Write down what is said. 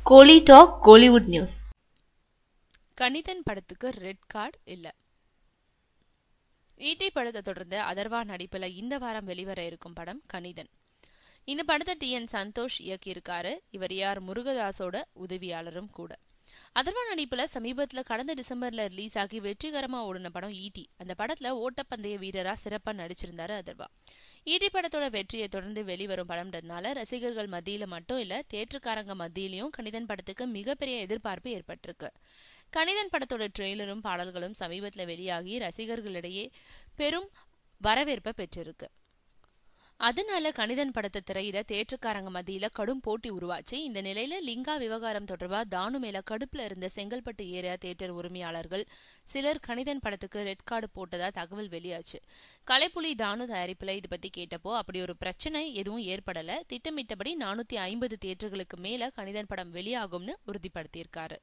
கோலி talk Kollywood news. கணிதன் படத்துக்கு red card இல்ல. ஈட்டி படத்தை தொடர்ந்து அதர்வா நடிப்புல இந்த வாரம் வெளிவர இருக்கும் படம் கணிதன். இந்த படத்தை TN சந்தோஷ் இயக்கியிருக்காரு. இவர் AR முருகதாஸோட உதவியாளரும் கூட. அதர்வா நடிப்புல சமீபத்துல கடந்த டிசம்பர்ல ரிலீஸ் ஆகி வெற்றிகரமா ஓடின படம் ஈட்டி. அந்த படத்துல ஓட்டப்பந்தய வீரரா சிறப்பா நடிச்சிருந்தாரு அதர்வா. ஈட்டி படத்தோட வெற்றியை தொடர்ந்து வெளிவரும் படம்ன்றதுனால ரசிகர்கள் மத்தியில மட்டும் இல்ல, தேட்டருக்காரங்க மத்தியிலையும் கணிதன் படத்துக்கு மிகப்பெரிய எதிர்பார்ப்பு ஏற்பட்டிருக்கு. கணிதன் படத்தோட ட்ரெய்லரும் பாடல்களும் சமீபத்துல வெளியாகி ரசிகர்களிடையே பெரும் வரவேற்பை பெற்றிருக்கு. அதனால கணிதன் படத்தை திரையிட தேட்டருக்காரங்க மத்தியில கடும் போட்டி உருவாச்சு. இந்த நிலையில லிங்கா விவகாரம் தொடர்பா தானு மேல கடுப்புல இருந்த செங்கல்பட்டு ஏரியா தியேட்டர் உரிமையாளர்கள் சிலர் கணிதன் படத்துக்கு ரெட் கார்டு போட்டதா தகவல் வெளியாச்சு. கலைப்புலி தானு தயாரிப்புல இது பத்தி கேட்டப்போ அப்படி ஒரு பிரச்சனை எதுவும் ஏற்படல, திட்டமிட்டபடி 450 தியேட்டர்களுக்கு மேல கணிதன் படம் வெளியாகும்னு உறுதிப்படுத்தியிருக்காரு.